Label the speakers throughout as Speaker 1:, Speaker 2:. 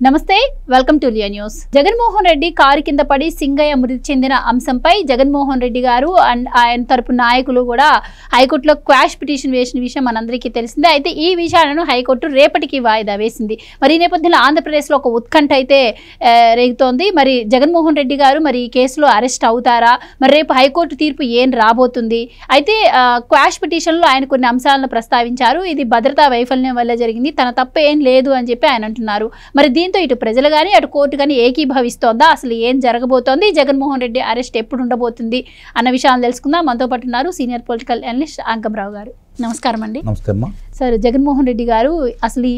Speaker 1: నమస్తే welcome to Leo news. Jaganmohan Reddy car కింద పడి సింగయ్య మృతి చెందిన అంశంపై జగన్మోహన్ రెడ్డి గారు అండ్ ఆయన తరపు నాయకులు కూడా హైకోర్టులో క్వాష్ పిటిషన్ వేసిన విషయం మనందరికీ తెలిసిందే. అయితే ఈ విషయాలను హైకోర్టు రేపటికి వాయిదా వేసింది. మరి ఈ నేపథ్యంలో ఆంధ్రప్రదేశ్లో ఒక ఉత్కంఠ అయితే రేగుతోంది. మరి జగన్మోహన్ రెడ్డి గారు మరి ఈ కేసులో అరెస్ట్ అవుతారా, మరి రేపు హైకోర్టు తీర్పు ఏం రాబోతుంది? అయితే క్వాష్ పిటిషన్లో ఆయన కొన్ని అంశాలను ప్రస్తావించారు. ఇది భద్రతా వైఫల్యం వల్ల జరిగింది, తన తప్పు ఏం లేదు అని చెప్పి ఆయన అంటున్నారు. మరి దీంతో ఇటు ప్రజలు కానీ అటు కోర్టు కానీ ఏకీభవిస్తోందా, అసలు ఏం జరగబోతోంది, జగన్మోహన్ రెడ్డి అరెస్ట్ ఎప్పుడు ఉండబోతుంది అన్న విషయాలు తెలుసుకుందాం. మనతో పాటు ఉన్నారు సీనియర్ పొలిటికల్ అనలిస్ట్ అంకమరావు గారు. నమస్కారం అండి.
Speaker 2: నమస్తే అమ్మా.
Speaker 1: సార్, జగన్మోహన్ రెడ్డి గారు అసలు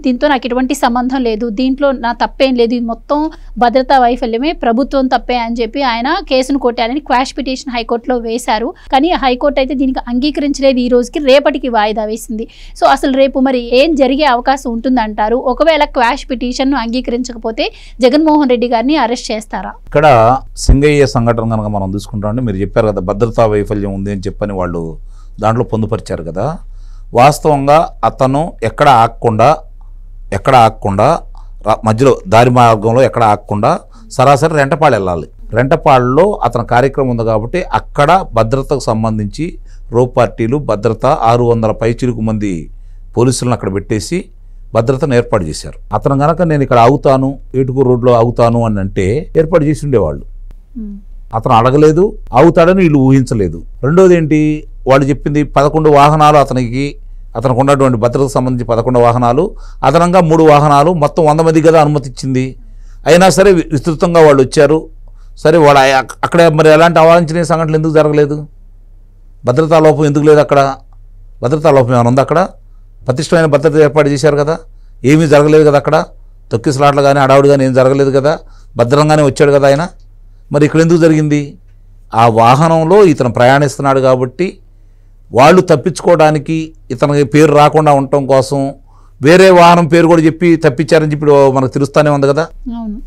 Speaker 1: దీంతో నాకు ఎటువంటి సంబంధం లేదు, దీంట్లో నా తప్పేం లేదు, ఇది మొత్తం భద్రతా వైఫల్యమే, ప్రభుత్వం తప్పే అని చెప్పి ఆయన కేసును కొట్టాలని క్వాష్ పిటిషన్ హైకోర్టులో వేశారు. కానీ హైకోర్టు అయితే దీనికి అంగీకరించలేదు. ఈ రోజుకి రేపటికి వాయిదా వేసింది. సో అసలు రేపు మరి ఏం జరిగే అవకాశం ఉంటుందంటారు? ఒకవేళ క్వాష్ పిటిషన్ అంగీకరించకపోతే జగన్మోహన్ రెడ్డి గారిని అరెస్ట్ చేస్తారా?
Speaker 2: ఇక్కడ సింగయ్య సంఘటన కనుక మనం చూసుకుంటామంటే, మీరు చెప్పారు కదా భద్రతా వైఫల్యం ఉంది అని చెప్పని వాళ్ళు దాంట్లో పొందుపరిచారు కదా. వాస్తవంగా అతను ఎక్కడ ఆగకుండా మధ్యలో దారి మార్గంలో ఎక్కడ ఆగకుండా సరాసరి రెంటపాడు వెళ్ళాలి. రెంటపాడులో అతని కార్యక్రమం ఉంది కాబట్టి అక్కడ భద్రతకు సంబంధించి రోప్ పార్టీలు భద్రత 600 పైచిలుకు మంది పోలీసులను అక్కడ పెట్టేసి భద్రతను ఏర్పాటు చేశారు. అతను కనుక నేను ఇక్కడ ఆగుతాను, ఏటుకూరు రోడ్లో ఆగుతాను అని అంటే ఏర్పాటు చేసి ఉండేవాళ్ళు. అతను అడగలేదు, ఆగుతాడని వీళ్ళు ఊహించలేదు. రెండోది ఏంటి, వాళ్ళు చెప్పింది 11 వాహనాలు అతనికి ఉన్నటువంటి భద్రతకు సంబంధించి 11 వాహనాలు, అదనంగా 3 వాహనాలు, మొత్తం 100 మంది కదా అనుమతి ఇచ్చింది. అయినా సరే విస్తృతంగా వాళ్ళు వచ్చారు. సరే వాళ్ళు అక్కడ మరి ఎలాంటి అవాంఛనీయ సంఘటనలు ఎందుకు జరగలేదు? భద్రతా లోపం ఎందుకు లేదు? అక్కడ భద్రతా లోపం ఏమైనా ఉందా? అక్కడ పటిష్టమైన భద్రత ఏర్పాటు చేశారు కదా, ఏమీ జరగలేదు కదా. అక్కడ తొక్కిసలాట్లు కానీ అడావుడు కానీ ఏం జరగలేదు కదా, భద్రంగానే వచ్చాడు కదా ఆయన. మరి ఇక్కడ ఎందుకు జరిగింది? ఆ వాహనంలో ఇతను ప్రయాణిస్తున్నాడు కాబట్టి వాళ్ళు తప్పించుకోవడానికి, ఇతనికి పేరు రాకుండా ఉండటం కోసం వేరే వాహనం పేరు కూడా చెప్పి తప్పించారని చెప్పి మనకు తెలుస్తూనే ఉంది కదా.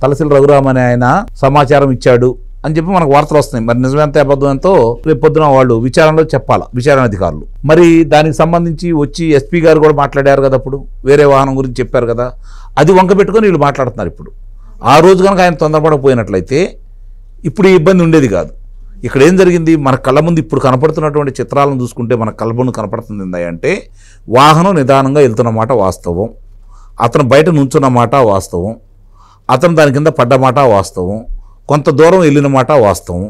Speaker 2: తలసిల రఘురామ్ అనే ఆయన సమాచారం ఇచ్చాడు అని చెప్పి మనకు వార్తలు వస్తున్నాయి. మరి నిజమెంత అబద్ధం ఎంతో రేపు పొద్దున వాళ్ళు విచారణలో చెప్పాలా, విచారణ అధికారులు. మరి దానికి సంబంధించి వచ్చి ఎస్పీ గారు కూడా మాట్లాడారు కదా, అప్పుడు వేరే వాహనం గురించి చెప్పారు కదా, అది వంక పెట్టుకొని వీళ్ళు మాట్లాడుతున్నారు. ఇప్పుడు ఆ రోజు కనుక ఆయన తొందరపడపోయినట్లయితే ఇప్పుడు ఈ ఇబ్బంది ఉండేది కాదు. ఇక్కడ ఏం జరిగింది, మన కళ్ళ ముందు ఇప్పుడు కనపడుతున్నటువంటి చిత్రాలను చూసుకుంటే మన కళ్ళ ముందు కనపడుతుంది అంటే వాహనం నిదానంగా వెళ్తున్నమాట వాస్తవం, అతను బయట నుంచున్నమాట వాస్తవం, అతను దాని కింద పడ్డమాట వాస్తవం, కొంత దూరం వెళ్ళిన మాట వాస్తవం.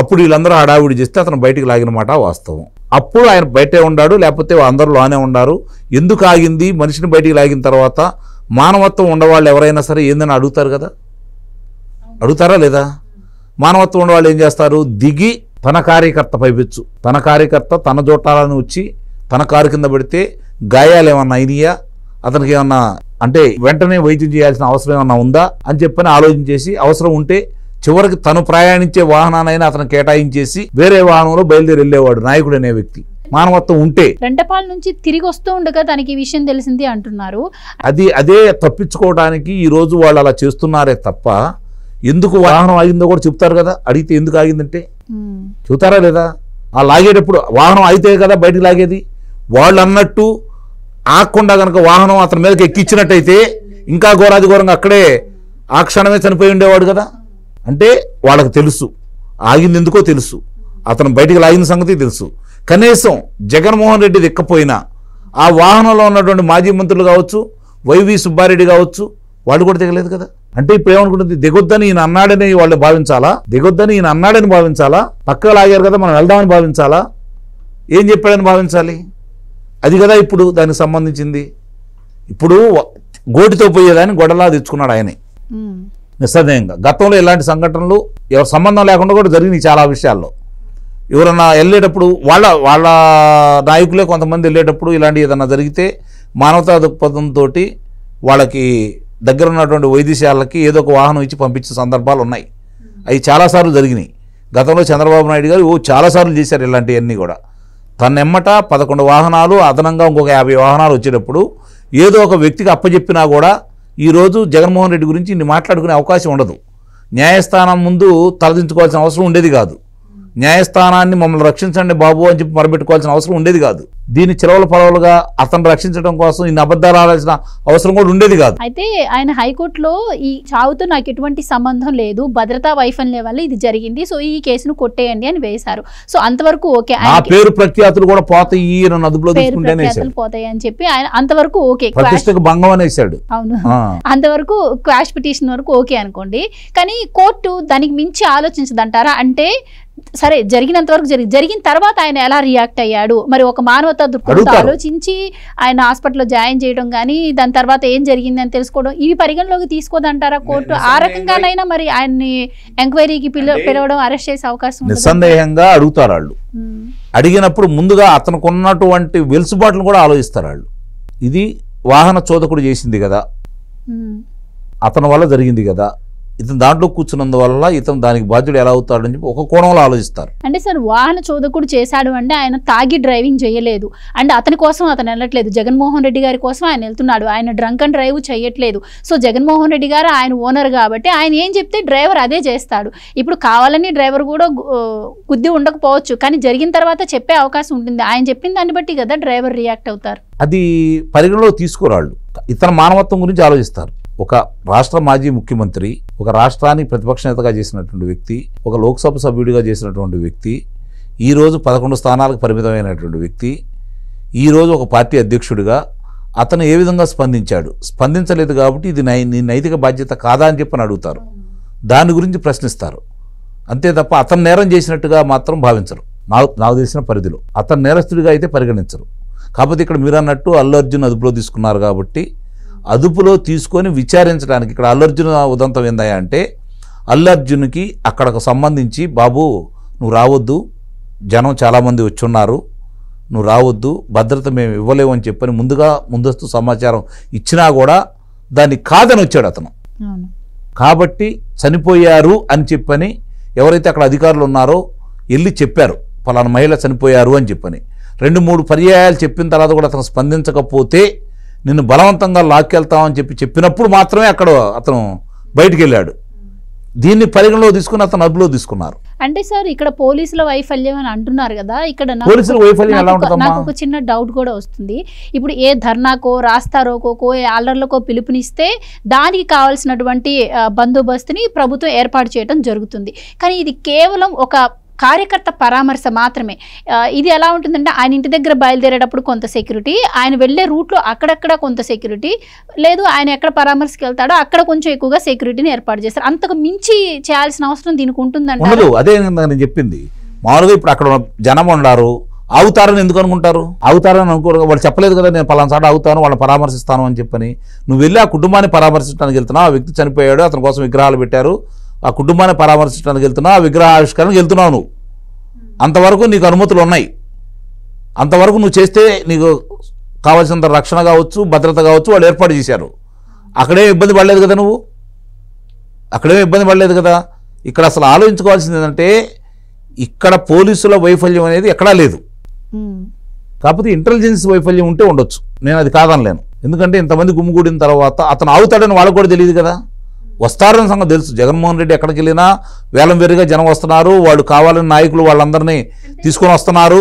Speaker 2: అప్పుడు వీళ్ళందరూ హడావిడి చేస్తే అతను బయటికి లాగిన మాట వాస్తవం. అప్పుడు ఆయన బయటే ఉన్నాడు, లేకపోతే అందరూ లోనే ఉన్నారు. ఎందుకు ఆగింది? మనిషిని బయటికి లాగిన తర్వాత మానవత్వం ఉండవాళ్ళు ఎవరైనా సరే ఏందని అడుగుతారు కదా, అడుగుతారా లేదా? మానవత్వం ఉన్నవాళ్ళు ఏం చేస్తారు? దిగి తన కార్యకర్త పైపెచ్చు, తన కార్యకర్త తన జోటాలను వచ్చి తన కారు కింద పెడితే గాయాలు ఏమన్నా అయినాయా, అతనికి ఏమన్నా అంటే వెంటనే వైద్యం చేయాల్సిన అవసరం ఏమన్నా ఉందా అని చెప్పని ఆలోచన చేసి, అవసరం ఉంటే చివరికి తను ప్రయాణించే వాహనానైనా అతను కేటాయించేసి వేరే వాహనంలో బయలుదేరి వెళ్ళేవాడు నాయకుడు అనే వ్యక్తి. మానవత్వం ఉంటే
Speaker 1: రెంటపాల నుంచి తిరిగి వస్తూ ఉండగా తనకి ఈ విషయం తెలిసింది అంటున్నారు.
Speaker 2: అదే తప్పించుకోవడానికి ఈ రోజు వాళ్ళు అలా చేస్తున్నారే తప్ప, ఎందుకు వాహనం ఆగిందో కూడా చెప్తారు కదా. అడిగితే ఎందుకు ఆగిందంటే చెబుతారా లేదా? ఆ లాగేటప్పుడు వాహనం అయితే కదా బయటికి లాగేది. వాళ్ళు అన్నట్టు ఆగకుండా కనుక వాహనం అతని మీదకి ఎక్కించినట్టయితే ఇంకా ఘోరాది ఘోరంగా అక్కడే ఆ క్షణమే చనిపోయి ఉండేవాడు కదా. అంటే వాళ్ళకి తెలుసు ఆగింది ఎందుకో తెలుసు, అతను బయటికి లాగిన సంగతి తెలుసు. కనీసం జగన్మోహన్ రెడ్డి దిక్కపోయినా ఆ వాహనంలో ఉన్నటువంటి మాజీ మంత్రులు కావచ్చు, వైవి సుబ్బారెడ్డి కావచ్చు, వాళ్ళు కూడా దిగలేదు కదా. అంటే ఇప్పుడు ఏమనుకుంటుంది, దిగొద్దని ఈయన అన్నాడని వాళ్ళు భావించాలా, దిగొద్దని ఈయన అన్నాడని భావించాలా, పక్కగా లాగారు కదా మనం వెళ్దామని భావించాలా, ఏం చెప్పాడని భావించాలి? అది కదా ఇప్పుడు దానికి సంబంధించింది. ఇప్పుడు గోటితో పోయేదాన్ని గొడవలా తెచ్చుకున్నాడు ఆయనే నిస్సందేహంగా. గతంలో ఇలాంటి సంఘటనలు ఎవరు సంబంధం లేకుండా కూడా జరిగినాయి చాలా విషయాల్లో. ఎవరన్నా వెళ్ళేటప్పుడు వాళ్ళ నాయకులే కొంతమంది వెళ్ళేటప్పుడు ఇలాంటి ఏదన్నా జరిగితే మానవతా దృక్పథంతో వాళ్ళకి దగ్గర ఉన్నటువంటి వైద్యశాలకి ఏదో ఒక వాహనం ఇచ్చి పంపించే సందర్భాలు ఉన్నాయి. అవి చాలాసార్లు జరిగినాయి. గతంలో చంద్రబాబు నాయుడు గారు చాలాసార్లు చేశారు ఇలాంటివన్నీ కూడా. తన్నెమ్మట 11 వాహనాలు అదనంగా ఇంకొక 50 వాహనాలు వచ్చేటప్పుడు ఏదో ఒక వ్యక్తికి అప్పచెప్పినా కూడా ఈరోజు జగన్మోహన్ రెడ్డి గురించి ఇన్ని మాట్లాడుకునే అవకాశం ఉండదు. న్యాయస్థానం ముందు తలదించుకోవాల్సిన అవసరం ఉండేది కాదు. న్యాయస్థానాన్ని మమ్మల్ని రక్షించండి బాబు అని చెప్పి మొరబెట్టుకోవాల్సిన అవసరం ఉండేది కాదు. దీన్ని చిలవల పొలవలుగా అతను రక్షించడం కోసం ఇన్ని అబద్ధాలు ఆడాల్సిన అవసరం కూడా ఉండేది కాదు.
Speaker 1: అయితే ఆయన హైకోర్టులో ఈ చావుతో నాకు ఎటువంటి సంబంధం లేదు, భద్రతా వైఫల్యం వల్ల ఇది జరిగింది, సో ఈ కేసును కొట్టేయండి అని వేశారు. సో అంతవరకు ఓకే,
Speaker 2: ఆ పేరు ప్రఖ్యాతులు కూడా పోతాయి, అదుపులో
Speaker 1: ప్రఖ్యాతులు పోతాయి అని చెప్పి ఆయన అంతవరకు ఓకే,
Speaker 2: ప్రతిష్టకు భంగం అనేసాడు.
Speaker 1: అవును, అంతవరకు క్వాష్ పిటిషన్ వరకు ఓకే అనుకోండి. కానీ కోర్టు దానికి మించి ఆలోచించదంటారా? అంటే సరే జరిగినంత వరకు జరిగిన తర్వాత ఆయన ఎలా రియాక్ట్ అయ్యాడు, మరి ఒక మానవతా దృక్పథంతో ఆలోచించి ఆయన హాస్పిటల్లో జాయిన్ చేయడం కానీ దాని తర్వాత ఏం జరిగింది అని తెలుసుకోవడం, ఇవి పరిగణలోకి తీసుకోదంటారా కోర్టు? ఆ రకంగానైనా మరి ఆయన్ని ఎంక్వైరీకి పిలవడం, అరెస్ట్ చేసే అవకాశం
Speaker 2: నిస్సందేహంగా అడుగుతారు వాళ్ళు. అడిగినప్పుడు ముందుగా అతనికి ఉన్నటువంటి వెలుసుబాటును కూడా ఆలోచిస్తారు వాళ్ళు. ఇది వాహన చోదకుడు చేసింది కదా, అతని వల్ల జరిగింది కదా, ఇతను దాంట్లో కూర్చున్నందువల్ల ఇతను దానికి బాధ్యుడు ఎలా అవుతాడని చెప్పి ఒక కోణంలో ఆలోచిస్తారు.
Speaker 1: అంటే సార్ వాహన చోదకుడు చేశాడు అంటే ఆయన తాగి డ్రైవింగ్ చేయలేదు, అంటే అతని కోసం అతను వెళ్ళట్లేదు, జగన్మోహన్ రెడ్డి గారి కోసం ఆయన వెళ్తున్నాడు, ఆయన డ్రంక్ అండ్ డ్రైవ్ చేయట్లేదు. సో జగన్మోహన్ రెడ్డి గారు ఆయన ఓనర్ కాబట్టి ఆయన ఏం చెప్తే డ్రైవర్ అదే చేస్తాడు. ఇప్పుడు కావాలని డ్రైవర్ కూడా గుద్ది ఉండకపోవచ్చు, కానీ జరిగిన తర్వాత చెప్పే అవకాశం ఉంటుంది. ఆయన చెప్పిన దాన్ని బట్టి కదా డ్రైవర్ రియాక్ట్ అవుతారు.
Speaker 2: అది పరిగణలో తీసుకురాళ్ళు. ఇతర మానవత్వం గురించి ఆలోచిస్తారు. ఒక రాష్ట్ర మాజీ ముఖ్యమంత్రి, ఒక రాష్ట్రానికి ప్రతిపక్ష నేతగా చేసినటువంటి వ్యక్తి, ఒక లోక్సభ సభ్యుడిగా చేసినటువంటి వ్యక్తి, ఈరోజు 11 స్థానాలకు పరిమితమైనటువంటి వ్యక్తి, ఈరోజు ఒక పార్టీ అధ్యక్షుడిగా అతను ఏ విధంగా స్పందించాడు? స్పందించలేదు కాబట్టి ఇది నీ నైతిక బాధ్యత కాదా అని చెప్పని అడుగుతారు. దాని గురించి ప్రశ్నిస్తారు. అంతే తప్ప అతను నేరం చేసినట్టుగా మాత్రం భావించరు. నాకు తెలిసిన పరిధిలో అతను నేరస్తుడిగా అయితే పరిగణించరు. కాకపోతే ఇక్కడ మీరు అన్నట్టు అల్లు అర్జున్ అదుపులో తీసుకున్నారు కాబట్టి అదుపులో తీసుకొని విచారించడానికి ఇక్కడ అల్లు అర్జున్ ఉదంతం ఏందయ్యా అంటే, అల్లు అర్జున్కి అక్కడకు సంబంధించి బాబు నువ్వు రావద్దు, జనం చాలామంది వచ్చున్నారు, నువ్వు రావద్దు, భద్రత మేము ఇవ్వలేము అని చెప్పని ముందస్తు సమాచారం ఇచ్చినా కూడా దాన్ని కాదని వచ్చాడు అతను. కాబట్టి చనిపోయారు అని చెప్పని ఎవరైతే అక్కడ అధికారులు ఉన్నారో వెళ్ళి చెప్పారు, పలానా మహిళ చనిపోయారు అని చెప్పని. 2-3 పర్యాయాలు చెప్పిన తర్వాత కూడా అతను స్పందించకపోతే నిన్ను బలవంతంగా లాక్కెళ్తామని చెప్పినప్పుడు మాత్రమే అక్కడ అతను బయటికి వెళ్ళాడు. దీన్ని పరిగణలో తీసుకుని అతను అదుపులో తీసుకున్నారు.
Speaker 1: అంటే సార్ ఇక్కడ పోలీసుల వైఫల్యం అని అంటున్నారు కదా, ఇక్కడ
Speaker 2: పోలీసుల వైఫల్యం ఎలా ఉంటుందమ్మా?
Speaker 1: నాకు ఒక చిన్న డౌట్ కూడా వస్తుంది. ఇప్పుడు ఏ ధర్నాకో, రాస్తారోకో, ఏ ఆల్డర్లకో పిలుపునిస్తే దానికి కావాల్సినటువంటి బందోబస్తుని ప్రభుత్వం ఏర్పాటు చేయడం జరుగుతుంది. కానీ ఇది కేవలం ఒక కార్యకర్త పరామర్శ మాత్రమే. ఇది ఎలా ఉంటుందంటే ఆయన ఇంటి దగ్గర బయలుదేరేటప్పుడు కొంత సెక్యూరిటీ, ఆయన వెళ్ళే రూట్లో అక్కడక్కడ కొంత సెక్యూరిటీ, లేదు ఆయన ఎక్కడ పరామర్శకి వెళ్తాడో అక్కడ కొంచెం ఎక్కువగా సెక్యూరిటీని ఏర్పాటు చేస్తారు. అంతకు మించి చేయాల్సిన అవసరం దీనికి ఉంటుందంటే
Speaker 2: అదే నేను చెప్పింది. మామూలుగా ఇప్పుడు అక్కడ జనం ఉన్నారు, ఆగుతారని ఎందుకు అనుకుంటారు? ఆగుతారని అనుకోరు, వాళ్ళు చెప్పలేదు కదా నేను పలానా సార్లు ఆగుతాను, వాళ్ళని పరామర్శిస్తాను అని చెప్పని. నువ్వు వెళ్ళి ఆ కుటుంబాన్ని పరామర్శించడానికి వెళ్తున్నావు, ఆ వ్యక్తి చనిపోయాడు, అతని కోసం విగ్రహాలు పెట్టారు, ఆ కుటుంబాన్ని పరామర్శించడానికి వెళ్తున్నావు, ఆ విగ్రహ ఆవిష్కరణకు వెళ్తున్నావు నువ్వు. అంతవరకు నీకు అనుమతులు ఉన్నాయి, అంతవరకు నువ్వు చేస్తే నీకు కావాల్సినంత రక్షణ కావచ్చు, భద్రత కావచ్చు వాళ్ళు ఏర్పాటు చేశారు. అక్కడేం ఇబ్బంది పడలేదు కదా నువ్వు, అక్కడేం ఇబ్బంది పడలేదు కదా. ఇక్కడ అసలు ఆలోచించుకోవాల్సింది ఏంటంటే ఇక్కడ పోలీసుల వైఫల్యం అనేది ఎక్కడా లేదు. కాకపోతే ఇంటెలిజెన్స్ వైఫల్యం ఉంటే ఉండొచ్చు, నేను అది కాదనలేను. ఎందుకంటే ఇంతమంది గుమ్మిగూడిన తర్వాత అతను ఆగుతాడని వాళ్ళకు కూడా తెలియదు కదా. వస్తారని సంగతి తెలుసు. జగన్మోహన్ రెడ్డి ఎక్కడికి వెళ్ళినా వేలం వేరుగా జనం వస్తున్నారు, వాళ్ళు కావాలని నాయకులు వాళ్ళందరినీ తీసుకొని వస్తున్నారు,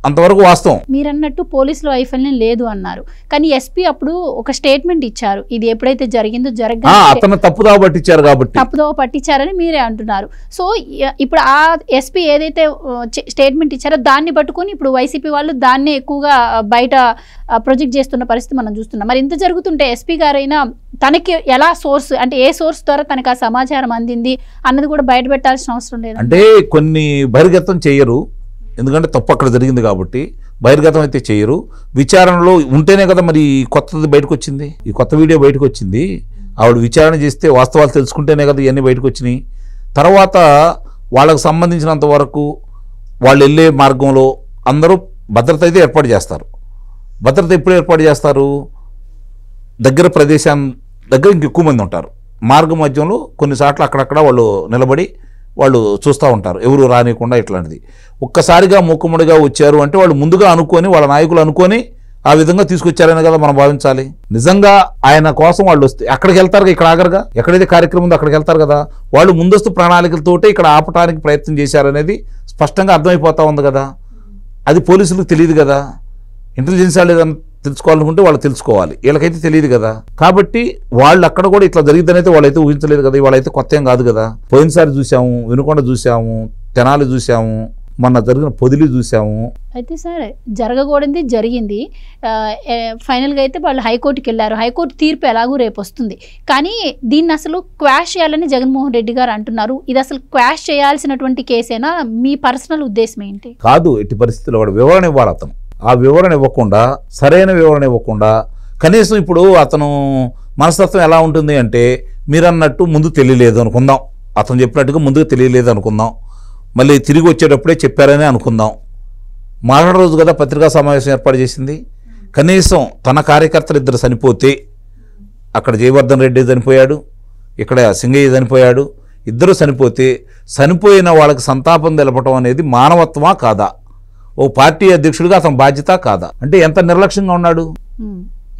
Speaker 2: అంతవరకు వాస్తవం.
Speaker 1: మీరన్నట్టు పోలీసుల వైఫల్యం లేదు అన్నారు, కానీ ఎస్పీ అప్పుడు ఒక స్టేట్మెంట్ ఇచ్చారు, ఇది ఎప్పుడైతే జరిగిందో
Speaker 2: అతను తప్పుదోవ పట్టించారు కాబట్టి
Speaker 1: తప్పుదోవ పట్టించారని మీరే అంటున్నారు. సో ఇప్పుడు ఆ ఎస్పీ ఏదైతే స్టేట్మెంట్ ఇచ్చారో దాన్ని పట్టుకొని ఇప్పుడు వైసీపీ వాళ్ళు దాన్నే ఎక్కువగా బయట ప్రొజెక్ట్ చేస్తున్న పరిస్థితి మనం చూస్తున్నాం. మరి ఇంత జరుగుతుంటే ఎస్పీ గారైనా తనకి ఎలా సోర్స్, అంటే ఏ సోర్స్ ద్వారా తనకు ఆ సమాచారం అందింది అన్నది కూడా బయట పెట్టాల్సిన అవసరం లేదు.
Speaker 2: అంటే కొన్ని బహిర్గతం చేయరు, ఎందుకంటే తప్పు అక్కడ జరిగింది కాబట్టి బహిర్గతం అయితే చేయరు. విచారణలో ఉంటేనే కదా మరి కొత్తది బయటకు వచ్చింది, ఈ కొత్త వీడియో బయటకు వచ్చింది. ఆవిడ విచారణ చేస్తే వాస్తవాలు తెలుసుకుంటేనే కదా ఇవన్నీ బయటకు వచ్చినాయి. తర్వాత వాళ్ళకు సంబంధించినంత వరకు వాళ్ళు వెళ్ళే మార్గంలో అందరూ భద్రత అయితే ఏర్పాటు చేస్తారు. భద్రత ఎప్పుడు ఏర్పాటు చేస్తారు? దగ్గర ప్రదేశం దగ్గర ఇంకెక్కువ మంది ఉంటారు. మార్గ మధ్యంలో కొన్నిసార్లు అక్కడక్కడ వాళ్ళు నిలబడి వాళ్ళు చూస్తూ ఉంటారు, ఎవరు రానియకుండా. ఇట్లాంటిది ఒక్కసారిగా మూకుమ్మడిగా వచ్చారు అంటే వాళ్ళు ముందుగా అనుకొని, వాళ్ళ నాయకులు అనుకొని ఆ విధంగా తీసుకొచ్చారని కదా మనం భావించాలి. నిజంగా ఆయన కోసం వాళ్ళు వస్తే అక్కడికి వెళ్తారు, ఇక్కడ ఆగరుగా. ఎక్కడైతే కార్యక్రమం ఉందో అక్కడికి వెళ్తారు కదా. వాళ్ళు ముందస్తు ప్రణాళికలతోటే ఇక్కడ ఆపటానికి ప్రయత్నం చేశారనేది స్పష్టంగా అర్థమైపోతా ఉంది కదా. అది పోలీసులకు తెలియదు కదా. ఇంటెలిజెన్స్ వాళ్ళు ఏదైనా తెలుసుకోవాలనుకుంటే వాళ్ళు తెలుసుకోవాలి, వీళ్ళకైతే తెలియదు కదా. కాబట్టి వాళ్ళు అక్కడ కూడా ఇట్లా జరిగిద్దని అయితే వాళ్ళైతే ఊహించలేదు కదా. వాళ్ళైతే కొత్త ఏం కాదు కదా. పోయినసారి చూసాము, వినుకొండ చూసాము, తెనాలి చూసాము, మొన్న జరిగిన పొదిలి చూసాము.
Speaker 1: అయితే సార్ జరగకూడదు జరిగింది. ఫైనల్గా అయితే వాళ్ళు హైకోర్టుకి వెళ్ళారు. హైకోర్టు తీర్పు ఎలాగూ రేపు వస్తుంది. కానీ దీన్ని అసలు క్వాష్ చేయాలని జగన్మోహన్ రెడ్డి గారు అంటున్నారు. ఇది అసలు క్వాష్ చేయాల్సినటువంటి కేసేనా? మీ పర్సనల్ ఉద్దేశం ఏంటి?
Speaker 2: కాదు, ఎట్టి పరిస్థితుల్లో కూడా వివరణ ఇవ్వాలి అతను. ఆ వివరణ ఇవ్వకుండా, సరైన వివరణ ఇవ్వకుండా, కనీసం ఇప్పుడు అతను మనస్తత్వం ఎలా ఉంటుంది అంటే, మీరన్నట్టు ముందు తెలియలేదు అనుకుందాం, అతను చెప్పినట్టుగా ముందుకు తెలియలేదు అనుకుందాం, మళ్ళీ తిరిగి వచ్చేటప్పుడే చెప్పారని అనుకుందాం. మరణ రోజు కదా పత్రికా సమావేశం ఏర్పాటు చేసింది. కనీసం తన కార్యకర్తలు ఇద్దరు చనిపోతే, అక్కడ జయవర్ధన్ రెడ్డి చనిపోయాడు, ఇక్కడ సింగయ్య చనిపోయాడు, ఇద్దరు చనిపోతే చనిపోయిన వాళ్ళకి సంతాపం తెలపటం అనేది మానవత్వమా కాదా? ఓ పార్టీ అధ్యక్షుడిగా అతని బాధ్యత కాదా? అంటే ఎంత నిర్లక్ష్యంగా ఉన్నాడు.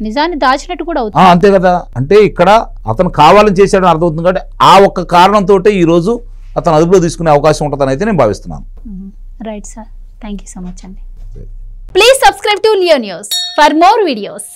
Speaker 1: నిజాన్ని దాచినట్టు కూడా అవుతుంది.
Speaker 2: అంతే కదా. అంటే ఇక్కడ అతను కావాలని చేశాడని అర్థమవుతుంది. కాబట్టి ఆ ఒక్క కారణంతో ఈరోజు అతను అదుపులో తీసుకునే అవకాశం ఉంటుందని అయితే నేను భావిస్తున్నాను.
Speaker 1: Right sir, thank you so much అండి. Please subscribe to Leo news for more videos.